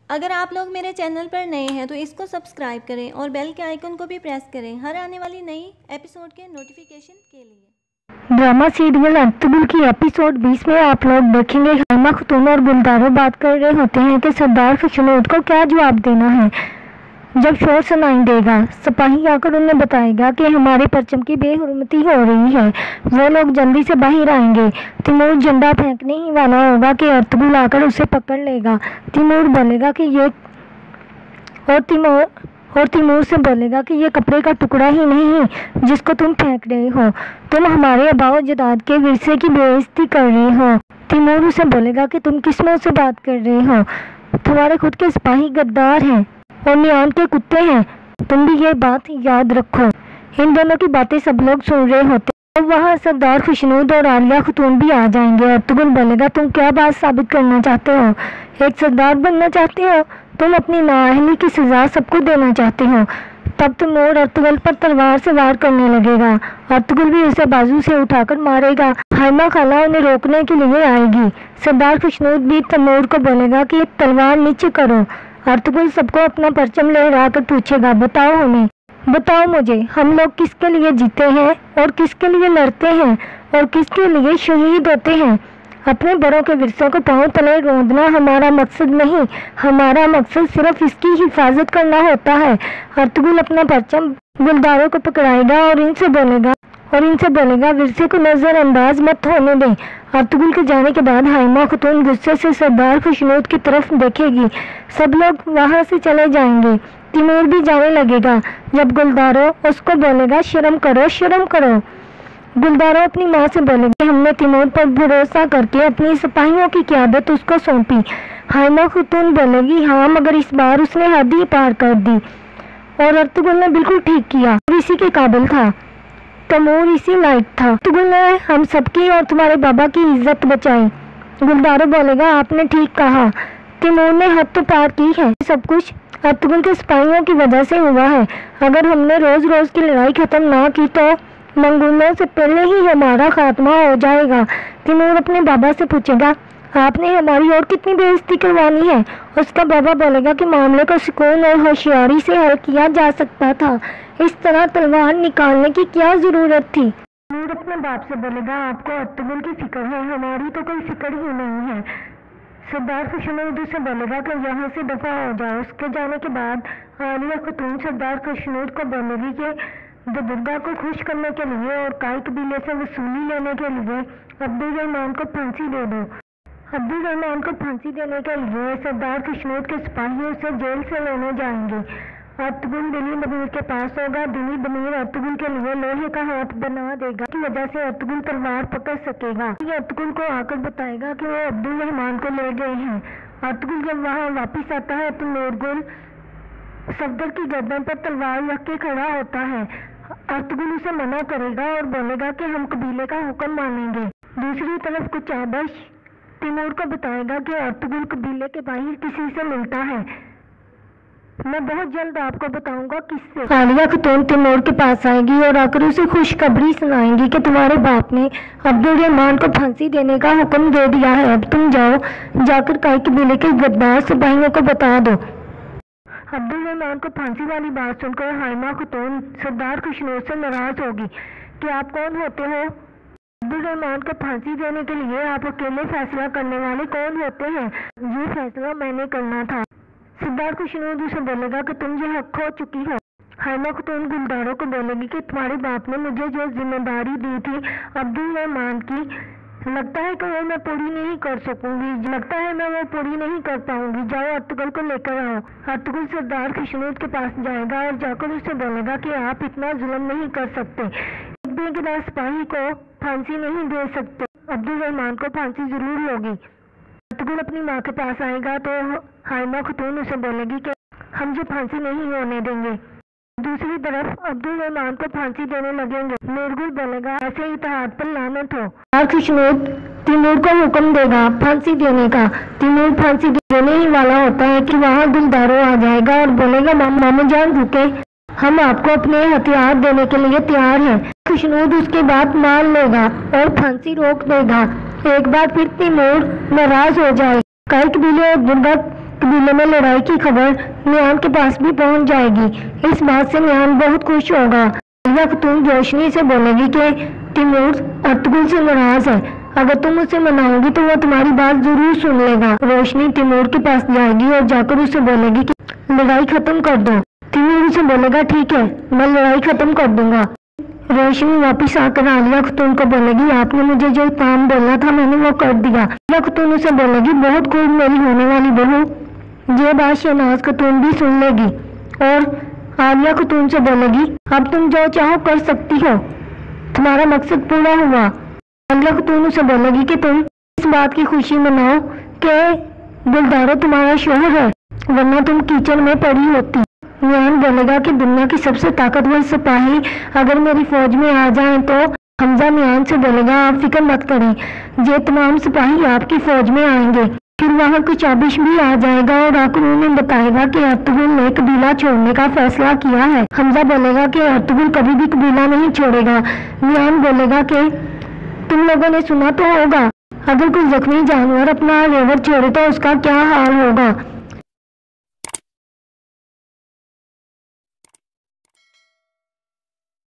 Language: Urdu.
اگر آپ لوگ میرے چینل پر نئے ہیں تو اس کو سبسکرائب کریں اور بیل کے آئیکن کو بھی پریس کریں ہر آنے والی نئی ایپیسوڈ کے نوٹیفیکیشن کے لیے۔ ڈرامہ سیریل ارطغرل کی ایپیسوڈ 20 میں آپ لوگ دیکھیں گے ہائمہ خاتون اور گلدارو بات کر رہے ہوتے ہیں کہ سردار خشنود کو کیا جواب دینا ہے۔ جب شور سنائی دے گا سپاہی آ کر انہیں بتائے گا کہ ہمارے پرچم کی بے حرمتی ہو رہی ہے، وہ لوگ جلدی سے باہر آئیں گے۔ تیمور جھنڈا پھینکنے ہی والا ہوگا کہ ارطغرل آ کر اسے پکڑ لے گا۔ تیمور بولے گا کہ تیمور سے بولے گا کہ یہ کپڑے کا ٹکڑا ہی نہیں جس کو تم پھینک رہے ہو، تم ہمارے آباء و اجداد کے ورثے کی بے عزتی کر رہے ہو۔ تیمور اسے بولے گا کہ تم کس منہ سے بات کر رہے ہو، تمہارے خود کے سپاہی غدار ہیں اور نیام کے کتے ہیں، تم بھی یہ بات یاد رکھو۔ ان دونوں کی باتیں سب لوگ سن رہے ہوتے ہیں۔ وہاں سردار خشنود اور عالیہ خاتون بھی آ جائیں گے۔ ارطغرل بولے گا تم کیا بات ثابت کرنا چاہتے ہو، ایک سردار بننا چاہتے ہو، تم اپنی نااہلی کی سزا سب کو دینا چاہتے ہو۔ تب تیمور ارطغرل پر تلوار سے وار کرنے لگے گا، ارطغرل بھی اسے بازو سے اٹھا کر مارے گا۔ ہائمہ خالہ انہیں روکنے کے لیے آئے گی۔ سردار خشنود بھی تیمور کو بولے گا کہ تلوار نیچے کرو۔ ارطغرل سب کو اپنا پرچم لہرا کر پوچھے گا بتاؤ مجھے ہم لوگ کس کے لیے جیتے ہیں اور کس کے لیے لڑتے ہیں اور کس کے لیے شہید ہوتے ہیں۔ اپنے بڑوں کے ورثوں کو پاؤں تلے روندنا ہمارا مقصد نہیں، ہمارا مقصد صرف اس کی حفاظت کرنا ہوتا ہے۔ ارطغرل اپنا پرچم گلداروں کو پکڑائے گا اور ان سے بولے گا ورثے کو نظر انداز مت ہونے دیں۔ ارطغرل کے جانے کے بعد ہائمہ خاتون غصے سے سردار خشنود کی طرف دیکھے گی، سب لوگ وہاں سے چلے جائیں گے۔ تیمور بھی جانے لگے گا جب گلدارو اس کو بولے گا شرم کرو۔ گلدارو اپنی ماں سے بولے گا ہم نے تیمور پر بھروسہ کر کے اپنی سپاہیوں کی قیادت اس کو سونپی۔ ہائمہ خاتون بولے گی ہاں مگر اس بار اس نے حد ہی پار کر دی اور ارطغرل نے بالکل ٹھیک کیا، اور اسی کے قابل تھا، تیمور اسی لائق تھا۔ ارطغرل نے ہم سب کی اور تمہارے بابا کی عزت بچائی۔ گلدارو بولے گا آپ نے ٹھیک کہا، تیمور نے حد تو پار کی ہے، سب کچھ ارطغرل کے سپاہیوں کی وجہ سے ہوا ہے۔ اگر ہم نے روز کی لڑائی ختم نہ کی تو منگولوں سے پہلے ہی ہمارا خاتمہ ہو جائے گا۔ تیمور اپنے بابا سے پوچھے گا آپ نے ہماری اور کتنی بے عزتی کروانی ہے۔ اس کا بابا بولے گا کہ معاملے کو سکون اور ہوشیاری سے حل کیا جا سکتا تھا، اس طرح تلوار نکالنے کی کیا ضرورت تھی۔ تیمور اپنے باپ سے بولے گا آپ کو ارطغرل کی فکر ہے، ہماری تو کوئی فکر ہی نہیں ہے۔ سردار خشنود سے بولے گا کہ یہاں سے دفع ہو جائے۔ اس کے جانے کے بعد عالیہ خاتون سردار خشنود کو بولے گی کہ درگاہ کو خوش کرنے کے لیے اور کائی قبیلے سے وصولی لینے کے لیے عبدالرحمن کو پھانسی دے دو۔ عبدالرحمن کو پھانسی دینے کے لیے سردار خشنود کے سپاہی اسے جیل سے لینے جائیں گے۔ ارطغرل دلی ضمیر کے پاس ہوگا، دلی ضمیر ارطغرل کے لیے لوہے کا ہاتھ بنا دے گا، کی وجہ سے ارطغرل تلوار پکڑ سکے گا۔ یہ ارطغرل کو آ کر بتائے گا کہ وہ عبدالرحمن کو لے گئے ہیں۔ ارطغرل جب وہاں واپس آتا ہے تو نورگل صفدر کی گردن پر تلوار رکھ کے کھڑا ہوتا ہے۔ ارطغرل اسے منع کرے گا اور بولے گا کہ ہم قبیلے کا حکم مانیں گے۔ دوسری طرف کچھ آبش تیمور کو بتائے گا کہ ارطغرل قبیلے کے باہر کسی سے ملتا ہے، میں بہت جلد آپ کو بتاؤں گا کس سے۔ عالیہ خاتون تیمور کے پاس آئے گی اور آ کر اسے خوشخبری سنائیں گی کہ تمہارے باپ نے عبدالرحمن کو پھانسی دینے کا حکم دے دیا ہے، اب تم جا کر کائی قبیلے کے غدار سپاہیوں کو بتا دو۔ عبدالرحمن کو پھانسی والی بات سن کر ہائمہ خاتون سردار خشنود سے ناراض ہوگی کہ آپ کون ہوتے ہو، عبدالرحمن کو پھانسی دینے کے لیے آپ اکیلے فیصلہ کرنے والے کون ہوتے ہیں، یہ فیصلہ میں نے کرنا تھا۔ سردار خشنود اسے بولے گا کہ تم یہ حق کھو چکی ہو۔ ہائمہ خاتون گلداروں کو بولے گی کہ تمہارے باپ نے مجھے جو ذمہ داری دی تھی عبدالرحمن کی، لگتا ہے کہ وہ میں پوری نہیں کر سکوں گی، لگتا ہے میں وہ پوری نہیں کر پاؤں گی، جاؤ ارطغرل کو لے کر آؤ۔ ارطغرل سردار خشنود کے پاس جائے گا اور جا کر اسے بولے گا کہ آپ اتنا ظلم نہیں کر سکتے، ایک بے گناہ سپاہی کو پھانسی نہیں دے سکتے، عبدالرحمن کو پھانسی ضرور ہوگی۔ ارطغرل اپنی ماں کے پاس آئے گا تو ہائمہ خاتون اسے بولے گی کہ ہم یہ پھانسی نہیں ہونے دیں گے۔ دوسری طرف عبدالرحمن کو پھانسی دینے لگیں گے۔ نورگل بولے گا ایسے اتحاد پر لعنت ہو۔ خشنود تیمور کو حکم دے گا پھانسی دینے کا۔ تیمور پھانسی دینے ہی والا ہوتا ہے کہ وہاں گلدارو آ جائے گا اور بولے گا مامو جان رکے، ہم آپ کو اپنے ہتھیار دینے کے لیے تیار ہیں۔ خشنود اس کے بعد مان لے گا اور پھانسی روک دے گا۔ ایک بار پھر تیمور ناراض ہو جائے، کائی قبیلے اور درگاہ قبیلے میں لڑائی کی خبر میان کے پاس بھی پہنچ جائے گی۔ اس بات سے میان بہت خوش ہوگا۔ عالیہ خاتون روشنی سے بولے گی کہ تیمور ارطغرل سے ناراض ہے، اگر تم اسے مناؤ گی تو وہ تمہاری بات ضرور سن لے گا۔ روشنی تیمور کے پاس جائے گی اور جا کر اسے بولے گی کہ لڑائی ختم کر دو۔ تیمور اسے بولے گا ٹھیک ہے، میں لڑائی ختم کر دوں گا۔ روشنی واپس آ کر عالیہ خاتون کو بولے گی آپ نے مجھے جو کام بولنا تھا میں نے وہ کر دیا۔ عالیہ خاتون اسے بولے گی بہت خوب میری ہونے والی بہو۔ یہ بات شہناز خاتون بھی سن لے گی اور عالیہ خاتون سے بولے گی اب تم جو چاہو کر سکتی ہو، تمہارا مقصد پورا ہوا۔ عالیہ خاتون اسے بولے گی کہ تم اس بات کی خوشی مناؤ کہ گلدارو تمہارا شوہر ہے، ورنہ تم کیچڑ میں پڑی ہوتی۔ میان بولے گا کہ دنیا کی سب سے طاقتور سپاہی اگر میری فوج میں آ جائیں تو حمزہ میان سے بولے گا آپ فکر مت کریں، یہ تمام سپاہی آپ کی فوج میں آئیں گے۔ پھر وہاں کچھ آبش بھی آ جائے گا اور آ کر انہیں بتائے گا کہ ارطغرل نے قبیلہ چھوڑنے کا فیصلہ کیا ہے۔ حمزہ بولے گا کہ ارطغرل کبھی بھی قبیلہ نہیں چھوڑے گا۔ میان بولے گا کہ تم لوگوں نے سنا تو ہوگا اگر کوئی زخمی جانور اپنا ریوڑ چھوڑے تو اس کا کیا حال ہوگا۔